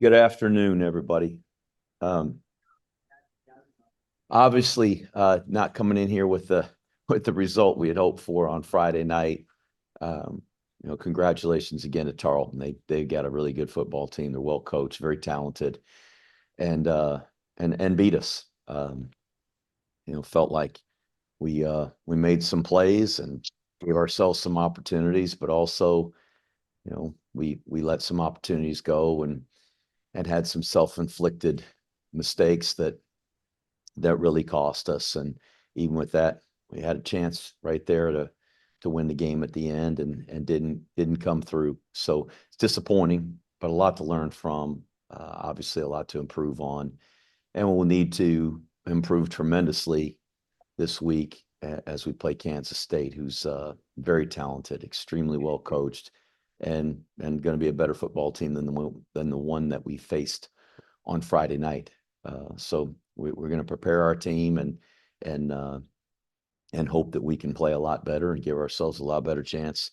Good afternoon, everybody. Um, Obviously, not coming in here with the result we had hoped for on Friday night. Um, Congratulations again to Tarleton. They got a really good football team. They're well coached, very talented, and beat us. Felt like we made some plays and gave ourselves some opportunities, but also, we let some opportunities go and had some self-inflicted mistakes that really cost us. And even with that, we had a chance right there to win the game at the end and didn't come through. So it's disappointing, but a lot to learn from. Obviously, a lot to improve on, and we'll need to improve tremendously this week as we play Kansas State, who's very talented, extremely well coached, and going to be a better football team than the one that we faced on Friday night. So we're going to prepare our team and and hope that we can play a lot better and give ourselves a lot better chance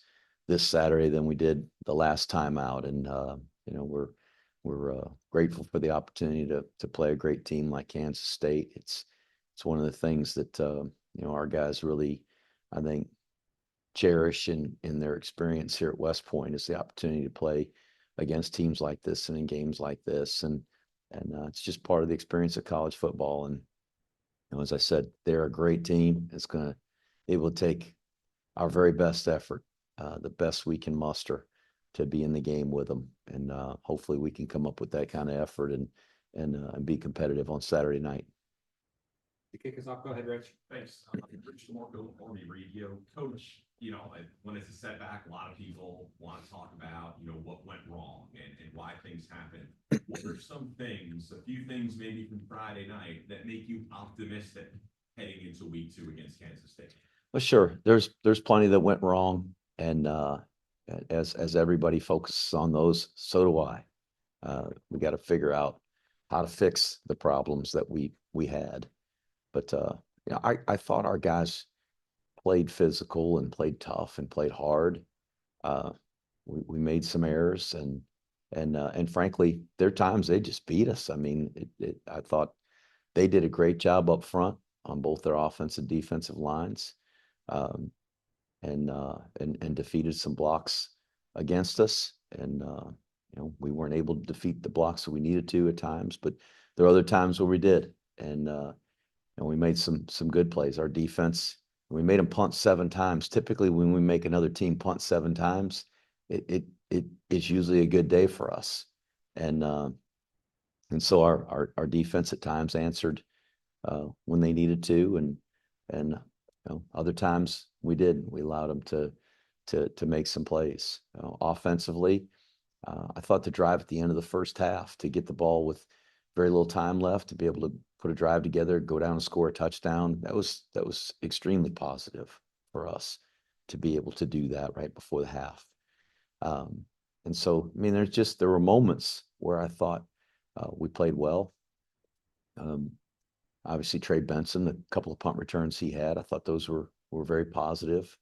this Saturday than we did the last time out. And we're grateful for the opportunity to play a great team like Kansas State. It's one of the things that our guys really, I think, cherish in their experience here at West Point, is the opportunity to play against teams like this and in games like this. And it's just part of the experience of college football. And as I said, they're a great team. It will take our very best effort, the best we can muster, to be in the game with them. And hopefully we can come up with that kind of effort and be competitive on Saturday night. To kick us off, go ahead, Rich. Thanks. Rich DeMarco, Army Radio. Coach, when it's a setback, a lot of people want to talk about, what went wrong and why things happened. What are some things, a few things maybe from Friday night, that make you optimistic heading into week 2 against Kansas State? Well, sure. There's plenty that went wrong. And as everybody focuses on those, so do I. We got to figure out how to fix the problems that we had. But I thought our guys played physical and played tough and played hard. We made some errors and frankly, there are times they just beat us. I mean, I thought they did a great job up front on both their offensive and defensive lines, um, and defeated some blocks against us. And we weren't able to defeat the blocks that we needed to at times, but there are other times where we did. And we made some good plays. Our defense, we made them punt 7 times. Typically, when we make another team punt 7 times, it is usually a good day for us. And so our defense at times answered when they needed to, and other times we didn't. We allowed them to make some plays. Offensively, I thought the drive at the end of the first half, to get the ball with very little time left, to be able to put a drive together, go down and score a touchdown, that was extremely positive for us to be able to do that right before the half. And so, I mean, there were moments where I thought we played well. Obviously, Trey Benson, the couple of punt returns he had, I thought those were very positive.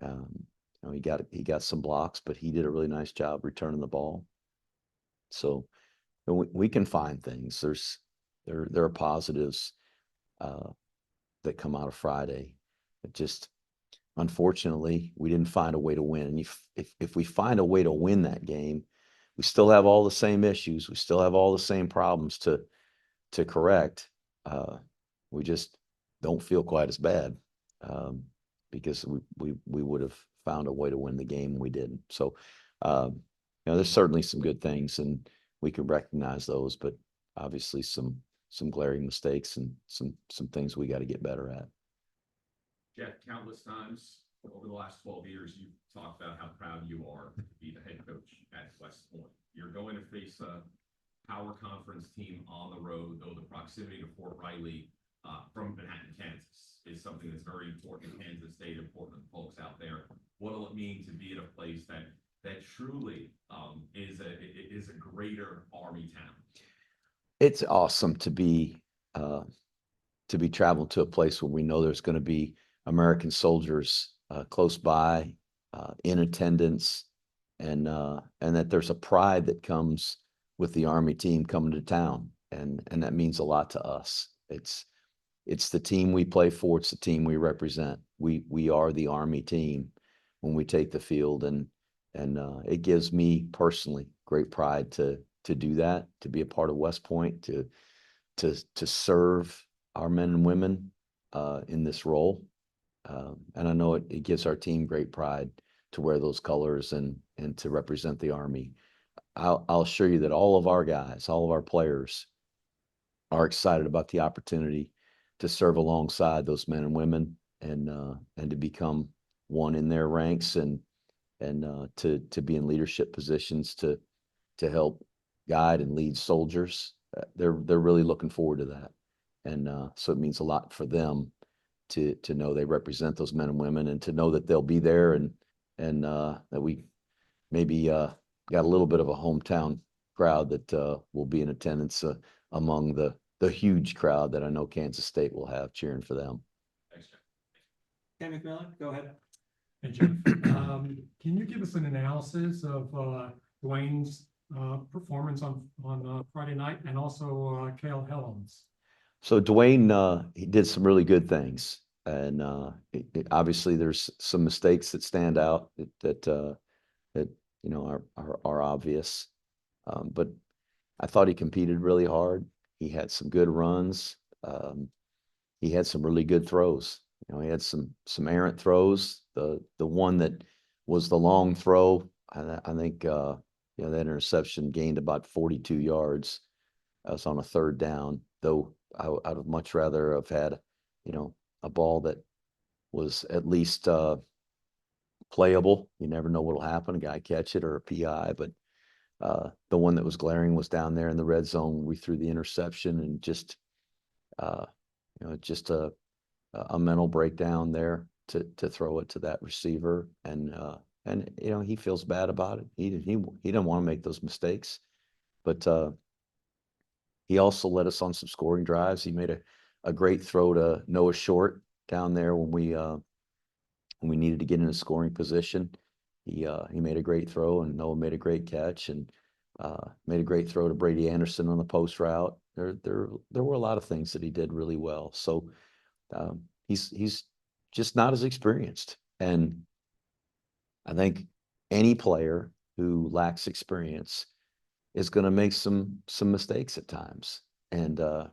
He got some blocks, but he did a really nice job returning the ball. So we can find things. There are positives that come out of Friday. It just, unfortunately, we didn't find a way to win. And if we find a way to win that game, we still have all the same issues. We still have all the same problems to correct. We just don't feel quite as bad, because we would have found a way to win the game. We didn't. So, there's certainly some good things, and we can recognize those, but obviously some glaring mistakes and some things we got to get better at. Jeff, countless times over the last 12 years, you've talked about how proud you are to be the head coach at West Point. You're going to face a power conference team on the road, though the proximity to Fort Riley from Manhattan, Kansas, is something that's very important in Kansas State, important to folks out there. What will it mean to be at a place that truly is a greater Army town? It's awesome to be traveling to a place where we know there's going to be American soldiers close by, in attendance, and that there's a pride that comes with the Army team coming to town, and that means a lot to us. It's the team we play for. It's the team we represent. We are the Army team when we take the field, and it gives me personally great pride to do that, to be a part of West Point, to serve our men and women in this role. And I know it gives our team great pride to wear those colors and to represent the Army. I'll assure you that all of our guys, all of our players are excited about the opportunity to serve alongside those men and women, and to become one in their ranks, and to be in leadership positions to help guide and lead soldiers. They're really looking forward to that. And so it means a lot for them to know they represent those men and women, and to know that they'll be there, and that we maybe got a little bit of a hometown crowd that will be in attendance among the huge crowd that I know Kansas State will have cheering for them. Thanks, Jeff. Ken McMillan, go ahead. Hey, Jeff, can you give us an analysis of Dwayne's performance on Friday night, and also Cale Helms? So Dwayne, he did some really good things, and obviously there's some mistakes that stand out that you know are obvious, but I thought he competed really hard. He had some good runs. He had some really good throws. You know, he had some errant throws. The one that was the long throw, I think you know, that interception gained about 42 yards. That was on a 3rd down, though I would much rather have had, you know, a ball that was at least playable. You never know what'll happen. A guy catch it or a PI, but the one that was glaring was down there in the red zone. We threw the interception, and just you know, just a mental breakdown there to throw it to that receiver, and you know, he feels bad about it. He didn't want to make those mistakes, but he also led us on some scoring drives. He made a great throw to Noah Short down there when we needed to get in a scoring position. He made a great throw, and Noah made a great catch, and made a great throw to Brady Anderson on the post route. There were a lot of things that he did really well. So he's just not as experienced, and I think any player who lacks experience is going to make some mistakes at times. And you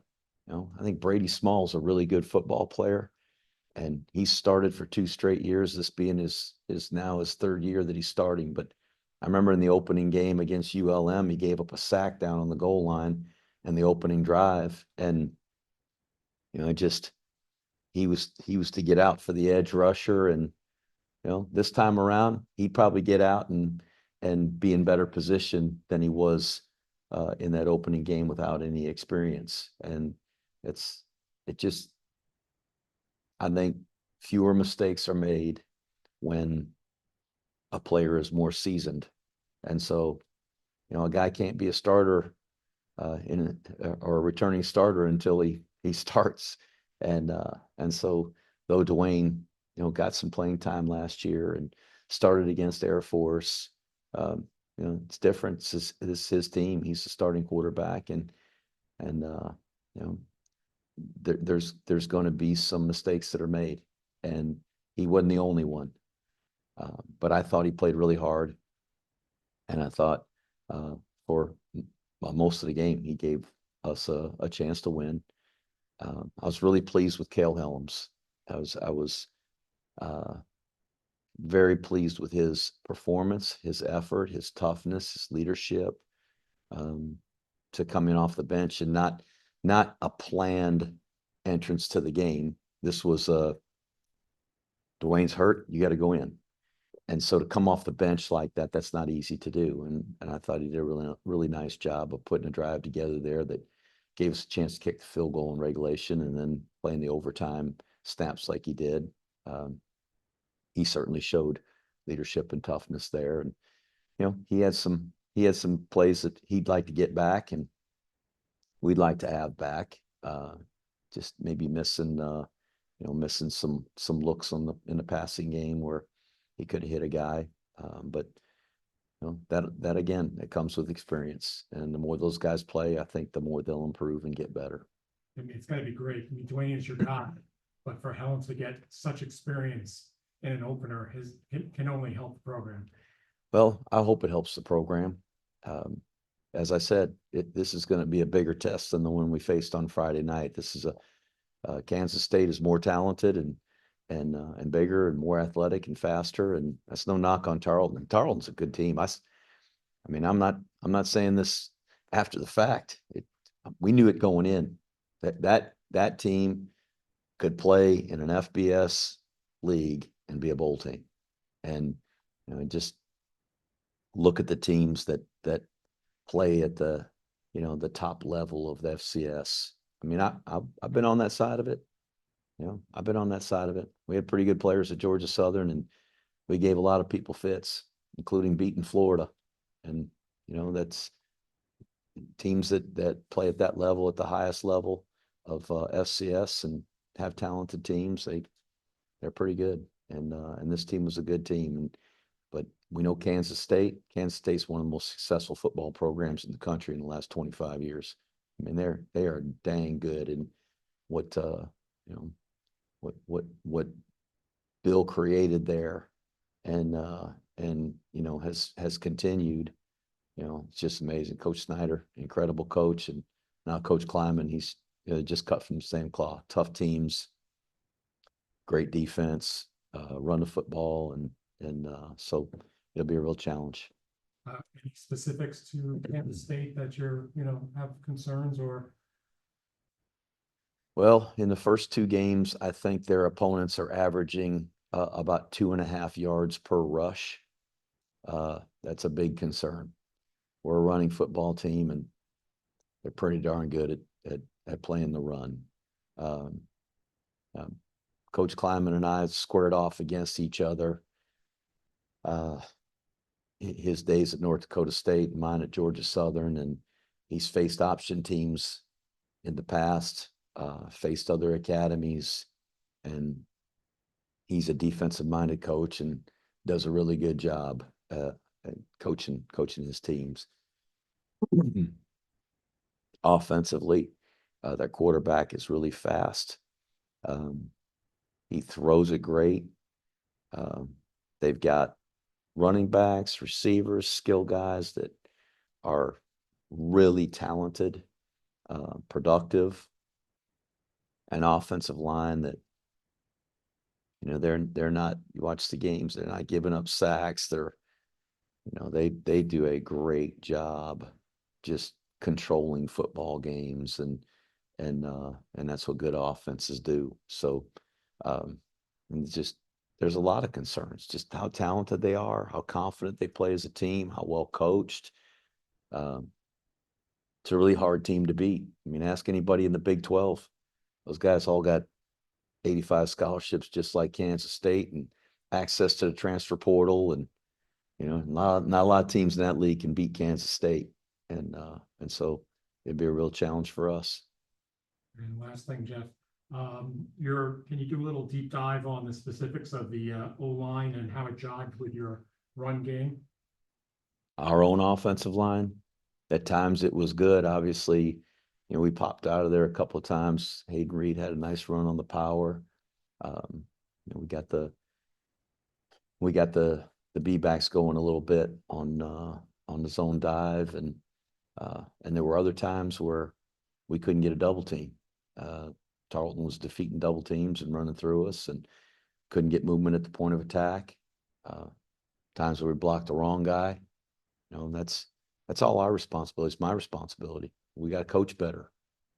know, I think Brady Small's a really good football player, and he started for 2 straight years, this being his now his 3rd year that he's starting. But I remember in the opening game against ULM, he gave up a sack down on the goal line in the opening drive, and you know, just he was to get out for the edge rusher, and you know, this time around he'd probably get out and be in better position than he was in that opening game without any experience. And it just, I think fewer mistakes are made when a player is more seasoned. And so, you know, a guy can't be a starter or a returning starter until he starts. And so, though Dwayne, you know, got some playing time last year and started against Air Force, you know, it's different. It's his team. He's the starting quarterback, and you know, there's going to be some mistakes that are made, and he wasn't the only one. But I thought he played really hard, and I thought for most of the game he gave us a chance to win. I was really pleased with Cale Helms. I was very pleased with his performance, his effort, his toughness, his leadership, to come in off the bench, and not a planned entrance to the game. This was Dwayne's hurt, you got to go in. And so to come off the bench like that, that's not easy to do. And I thought he did a really nice job of putting a drive together there that gave us a chance to kick the field goal in regulation, and then playing the overtime snaps like he did. He certainly showed leadership and toughness there. And you know, he had some plays that he'd like to get back, and we'd like to have back. Just maybe missing you know, missing some looks in the passing game where he could have hit a guy. But that again, it comes with experience. And the more those guys play, I think the more they'll improve and get better. I mean, it's gotta be great. I mean, Dwayne is your guy, but for Helen to get such experience in an opener can only help the program. Well, I hope it helps the program. As I said, this is going to be a bigger test than the one we faced on Friday night. This is Kansas State is more talented and bigger and more athletic and faster. And that's no knock on Tarleton. Tarleton's a good team. I mean, I'm not saying this after the fact. We knew it going in that team could play in an FBS league and be a bowl team. And just look at the teams that play at the the top level of the FCS. I mean, I've been on that side of it. I've been on that side of it. We had pretty good players at Georgia Southern, and we gave a lot of people fits, including beating Florida. And that's teams that play at that level, at the highest level of FCS, and have talented teams. They're pretty good. And this team was a good team. But we know Kansas State's one of the most successful football programs in the country in the last 25 years. I mean, they are dang good. And what what Bill created there and has continued, it's just amazing. Coach Snyder, incredible coach. And now Coach Kleiman, he's just cut from the same cloth. Tough teams, great defense, run the football, and so it'll be a real challenge. Any specifics to Kansas State that you're, have concerns or? Well, in the first two games, I think their opponents are averaging about 2.5 yards per rush. That's a big concern. We're a running football team, and they're pretty darn good at playing the run. Coach Kleiman and I squared off against each other. His days at North Dakota State, mine at Georgia Southern, and he's faced option teams in the past, faced other academies, and he's a defensive-minded coach and does a really good job at coaching his teams. Offensively, their quarterback is really fast. He throws it great. They've got running backs, receivers, skill guys that are really talented, productive, an offensive line that, they're not, you watch the games, they're not giving up sacks. They do a great job just controlling football games, and that's what good offenses do. So, and it's just, there's a lot of concerns, just how talented they are, how confident they play as a team, how well coached. It's a really hard team to beat. I mean, ask anybody in the Big 12. Those guys all got 85 scholarships, just like Kansas State, and access to the transfer portal. And, not a lot of teams in that league can beat Kansas State. And so it'd be a real challenge for us. And last thing, Jeff, can you do a little deep dive on the specifics of the O-line and how it jogged with your run game? Our own offensive line, at times it was good. Obviously, we popped out of there a couple of times. Hayden Reed had a nice run on the power. We got the B-backs going a little bit on the zone dive, and there were other times where we couldn't get a double team. Tarleton was defeating double teams and running through us, and couldn't get movement at the point of attack. Times where we blocked the wrong guy. That's all our responsibility. It's my responsibility. We got to coach better.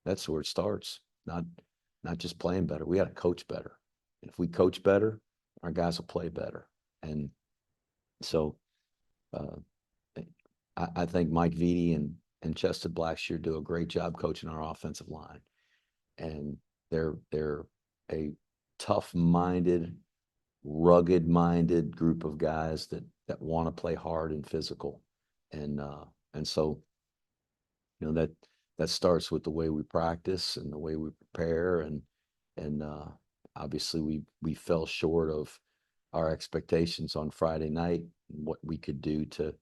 That's where it starts. Not just playing better. We got to coach better. And if we coach better, our guys will play better. And so I think Mike Vitti and Chested Blackshear do a great job coaching our offensive line. And they're a tough-minded, rugged-minded group of guys that want to play hard and physical. And so, that starts with the way we practice and the way we prepare. And obviously we fell short of our expectations on Friday night, and what we could do to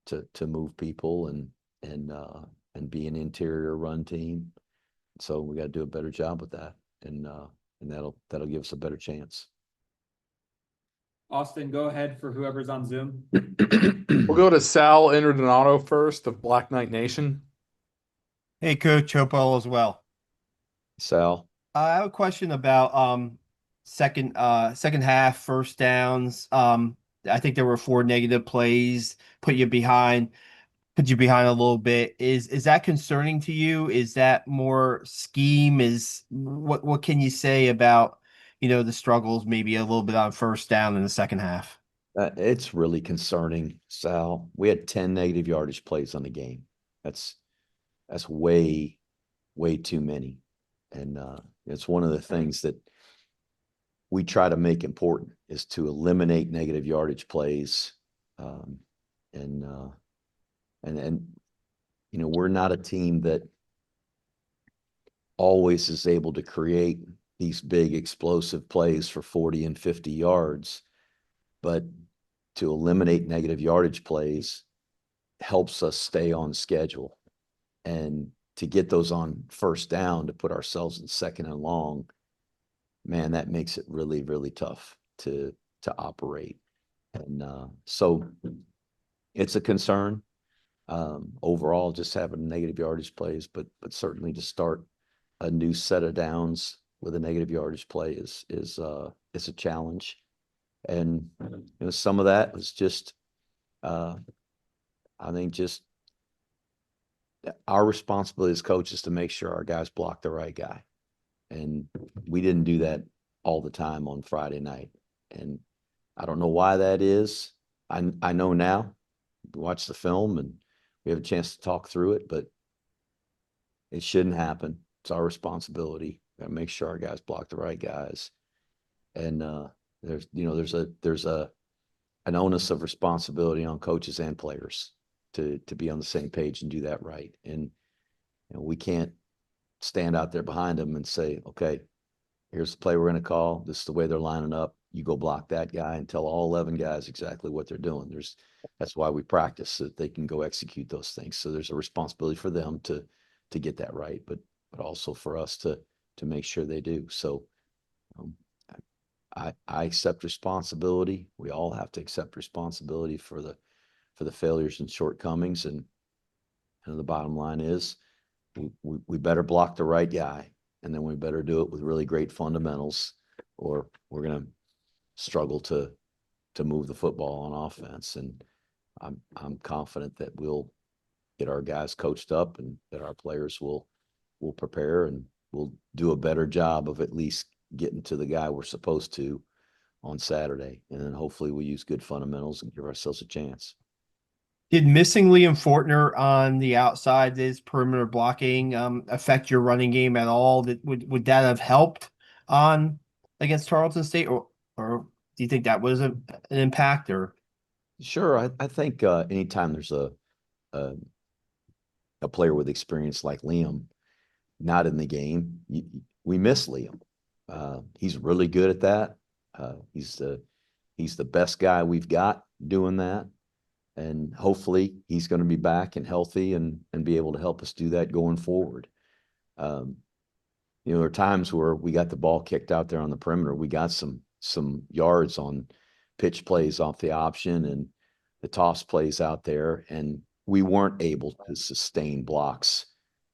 to move people and be an interior run team. So we got to do a better job with that, and that'll give us a better chance. Austin, go ahead for whoever's on Zoom. We'll go to Sal Interdonato first of Black Knight Nation. Hey, Coach, hope all is well. Sal, I have a question about second half first downs. I think there were 4 negative plays, put you behind a little bit. Is that concerning to you? Is that more scheme? Is what can you say about, the struggles maybe a little bit on first down in the second half? it's really concerning, Sal. We had 10 negative yardage plays on the game. That's way too many. And it's one of the things that we try to make important is to eliminate negative yardage plays. And we're not a team that always is able to create these big explosive plays for 40 and 50 yards, but to eliminate negative yardage plays helps us stay on schedule. And to get those on first down to put ourselves in second and long, man, that makes it really, really tough to operate. And so it's a concern. Overall, just having negative yardage plays, but certainly to start a new set of downs with a negative yardage play is a challenge. And some of that was just I think just our responsibility as coaches to make sure our guys block the right guy. And we didn't do that all the time on Friday night. And I don't know why that is. I know now. We watch the film and we have a chance to talk through it, but it shouldn't happen. It's our responsibility. Got to make sure our guys block the right guys. And there's an onus of responsibility on coaches and players to be on the same page and do that right. And we can't stand out there behind them and say, okay, here's the play we're going to call. This is the way they're lining up. You go block that guy and tell all 11 guys exactly what they're doing. That's why we practice, so that they can go execute those things. So there's a responsibility for them to get that right, but also for us to make sure they do. So I accept responsibility. We all have to accept responsibility for the failures and shortcomings. And the bottom line is we better block the right guy, and then we better do it with really great fundamentals, or we're going to struggle to move the football on offense. And I'm confident that we'll get our guys coached up and that our players will prepare, and we'll do a better job of at least getting to the guy we're supposed to on Saturday. And then hopefully we use good fundamentals and give ourselves a chance. Did missing Liam Fortner on the outside, his perimeter blocking, affect your running game at all? Would that have helped on against Tarleton State, or do you think that was an impact? Or Sure, I think anytime there's a player with experience like Liam not in the game, we miss Liam. He's really good at that. He's the best guy we've got doing that. And hopefully he's going to be back and healthy and be able to help us do that going forward. There are times where we got the ball kicked out there on the perimeter. We got some yards on pitch plays off the option and the toss plays out there, and we weren't able to sustain blocks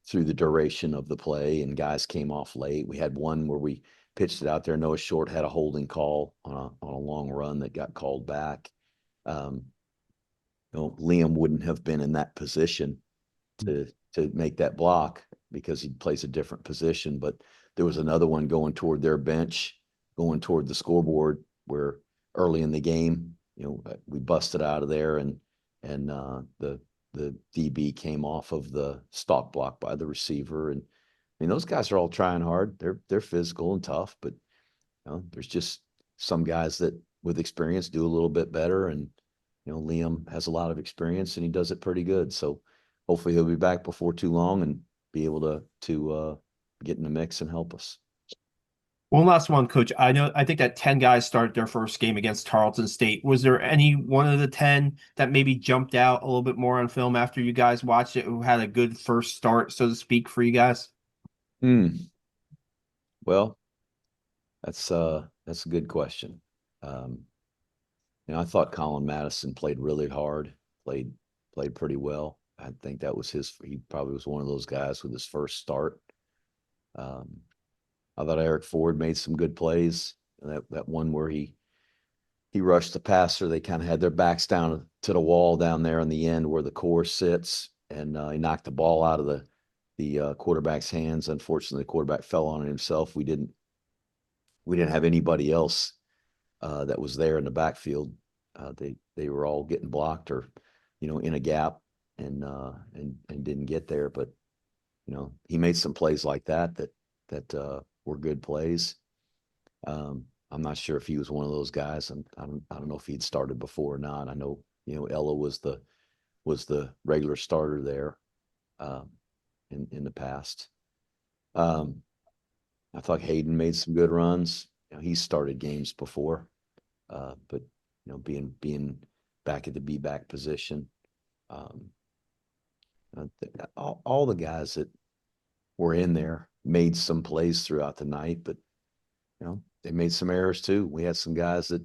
through the duration of the play, and guys came off late. We had one where we pitched it out there. Noah Short had a holding call on a long run that got called back. Liam wouldn't have been in that position to make that block because he plays a different position. But there was another one going toward their bench, going toward the scoreboard, where early in the game, we busted out of there, and the DB came off of the stop block by the receiver. And I mean, those guys are all trying hard. They're physical and tough, but there's just some guys that with experience do a little bit better. And Liam has a lot of experience and he does it pretty good. So hopefully he'll be back before too long and be able to get in the mix and help us. One last one, Coach. I think that 10 guys started their first game against Tarleton State. Was there any one of the 10 that maybe jumped out a little bit more on film after you guys watched it, who had a good first start, so to speak, for you guys? Well, that's a good question. I thought Colin Madison played really hard, played pretty well. I think that was he probably was one of those guys with his first start. I thought Eric Ford made some good plays. That one where he rushed the passer, they kind of had their backs down to the wall down there on the end where the core sits, and he knocked the ball out of the quarterback's hands. Unfortunately, the quarterback fell on it himself. We didn't have anybody else that was there in the backfield. They were all getting blocked or in a gap and didn't get there. But he made some plays like that were good plays. I'm not sure if he was one of those guys. I don't know if he'd started before or not. I know Ella was the regular starter there in the past. I thought Hayden made some good runs. He's started games before, but being back at the B-back position, all the guys that were in there made some plays throughout the night, but they made some errors too. We had some guys that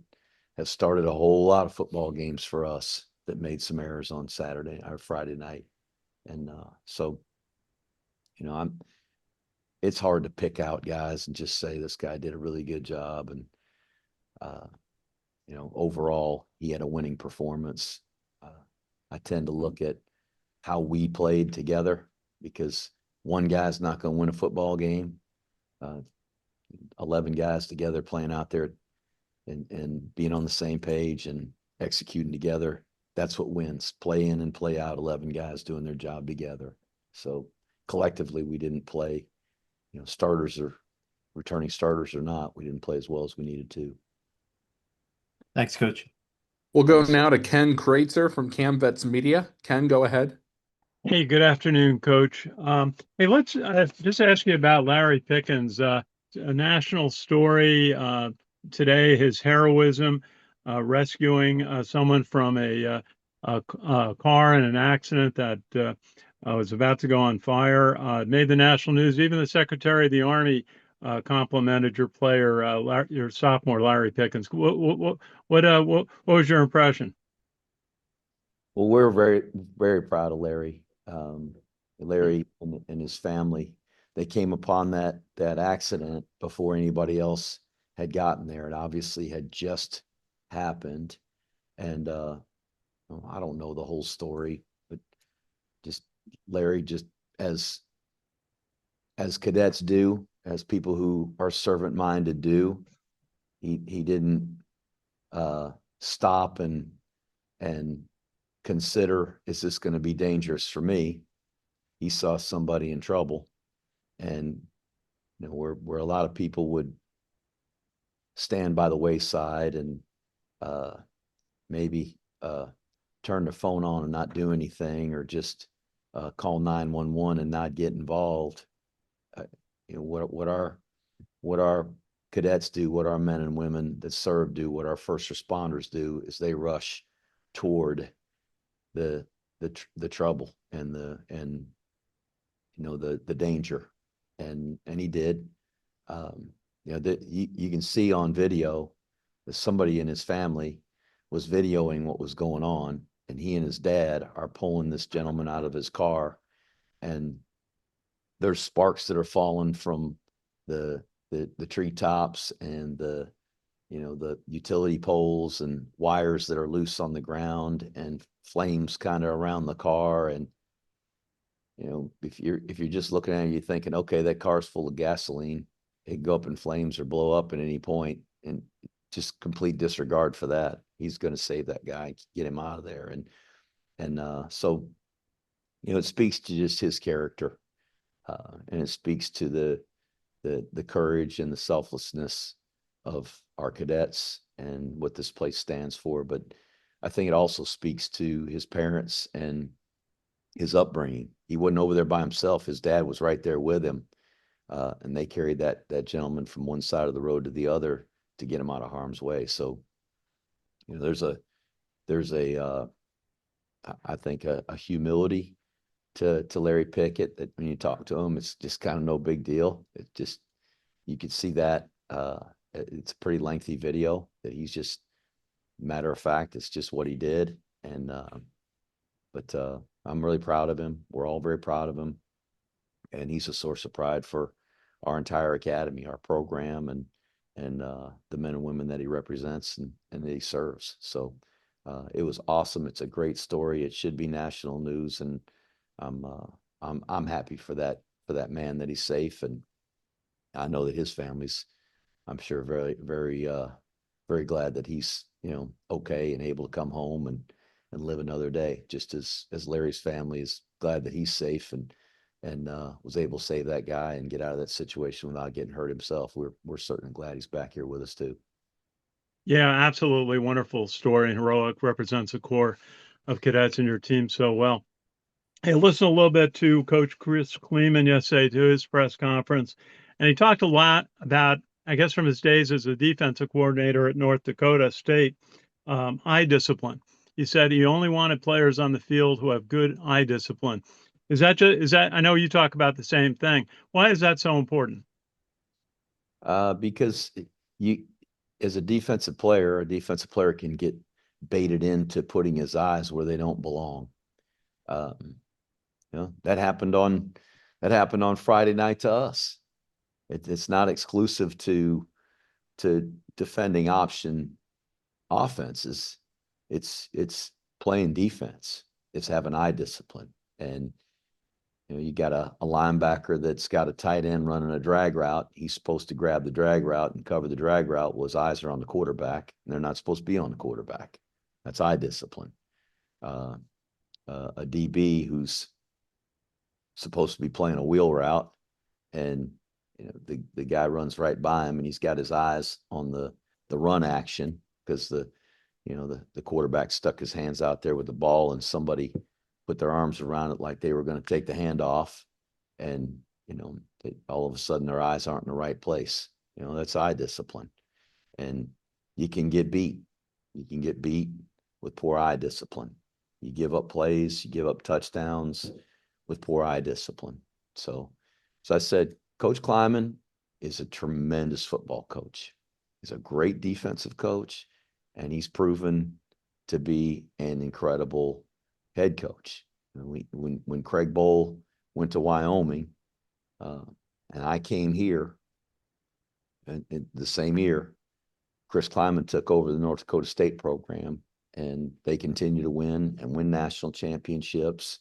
have started a whole lot of football games for us that made some errors on Saturday or Friday night, and so it's hard to pick out guys and just say this guy did a really good job, and overall he had a winning performance. I tend to look at how we played together, because one guy's not going to win a football game. 11 guys together playing out there and being on the same page and executing together, that's what wins. Play in and play out, 11 guys doing their job together. So collectively, we didn't play, starters or returning starters or not, we didn't play as well as we needed to. Thanks, Coach. We'll go Thanks. now to Ken Kreitzer from CamVets Media. Ken, go ahead. Hey, good afternoon, Coach. Hey, let's just ask you about Larry Pickens. A national story today, his heroism, rescuing someone from a car in an accident that was about to go on fire. Made the national news. Even the Secretary of the Army complimented your player, your sophomore Larry Pickens. What was your impression? Well, we're very, very proud of Larry. Larry and his family, they came upon that accident before anybody else had gotten there. It obviously had just happened. And I don't know the whole story, but just Larry, just as cadets do, as people who are servant-minded do, he didn't stop and consider, is this going to be dangerous for me? He saw somebody in trouble, and where a lot of people would stand by the wayside and maybe turn their phone on and not do anything, or just call 911 and not get involved. What our cadets do, what our men and women that serve do, what our first responders do, is they rush toward the trouble and the danger, and he did. You can see on video that somebody in his family was videoing what was going on, and he and his dad are pulling this gentleman out of his car, and there's sparks that are falling from the treetops and the utility poles and wires that are loose on the ground, and flames kind of around the car. And if you're just looking at it, you're thinking, okay, that car's full of gasoline, it can go up in flames or blow up at any point, and just complete disregard for that. He's going to save that guy, get him out of there. And so it speaks to just his character, and it speaks to the courage and the selflessness of our cadets and what this place stands for. But I think it also speaks to his parents and his upbringing. He wasn't over there by himself. His dad was right there with him. and they carried that gentleman from one side of the road to the other to get him out of harm's way. So, you know, there's a I think a humility to Larry Pickett that when you talk to him, it's just kind of no big deal. It just, you could see that it's a pretty lengthy video that he's just, matter of fact, it's just what he did. And but I'm really proud of him. We're all very proud of him, and he's a source of pride for our entire academy, our program, and the men and women that he represents and that he serves. So it was awesome. It's a great story. It should be national news, and I'm happy for that man, that he's safe, and I know that his family's, I'm sure, very glad that he's, you know, okay and able to come home and live another day, just as Larry's family is glad that he's safe and was able to save that guy and get out of that situation without getting hurt himself. We're certainly glad he's back here with us too. Yeah, absolutely wonderful story, and heroic, represents the core of cadets in your team so well. Hey, listen a little bit to Coach Chris Kleeman yesterday to his press conference, and he talked a lot about, I guess, from his days as a defensive coordinator at North Dakota State, eye discipline. He said he only wanted players on the field who have good eye discipline. Is that, I know you talk about the same thing. Why is that so important? Because you, as a defensive player can get baited into putting his eyes where they don't belong. You know, that happened on Friday night to us. It's not exclusive to defending option offenses. It's playing defense. It's having eye discipline. And you know, you got a linebacker that's got a tight end running a drag route. He's supposed to grab the drag route and cover the drag route. Well, his eyes are on the quarterback, and they're not supposed to be on the quarterback. That's eye discipline. A DB who's supposed to be playing a wheel route, and you know, the guy runs right by him, and he's got his eyes on the run action because the quarterback stuck his hands out there with the ball, and somebody put their arms around it like they were going to take the hand off, and you know, all of a sudden their eyes aren't in the right place. You know, that's eye discipline, and you can get beat. You can get beat with poor eye discipline. You give up plays, you give up touchdowns with poor eye discipline. So I said, Coach Kleiman is a tremendous football coach. He's a great defensive coach, and he's proven to be an incredible head coach. When Craig Bowl went to Wyoming, and I came here, and the same year, Chris Kleiman took over the North Dakota State program, and they continue to win national championships,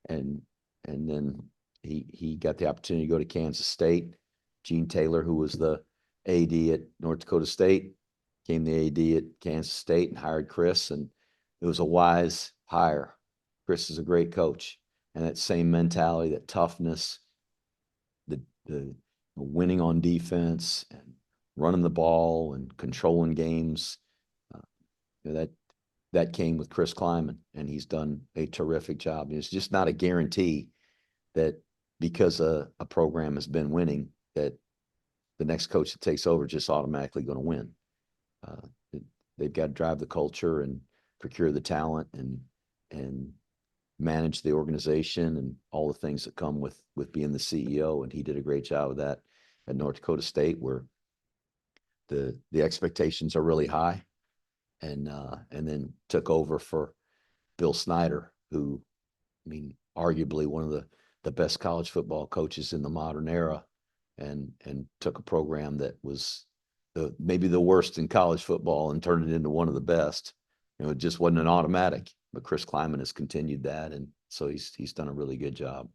and then he got the opportunity to go to Kansas State. Gene Taylor, who was the AD at North Dakota State, became the AD at Kansas State and hired Chris, and it was a wise hire. Chris is a great coach, and that same mentality, that toughness, the winning on defense and running the ball and controlling games, you know, that came with Chris Kleiman, and he's done a terrific job. It's just not a guarantee that because a program has been winning that the next coach that takes over is just automatically going to win. They've got to drive the culture and procure the talent and manage the organization and all the things that come with being the CEO. And he did a great job of that at North Dakota State, where the expectations are really high, and then took over for Bill Snyder, who, I mean, arguably one of the best college football coaches in the modern era, and took a program that was maybe the worst in college football and turned it into one of the best. You know, it just wasn't an automatic, but Chris Kleiman has continued that, and so he's done a really good job.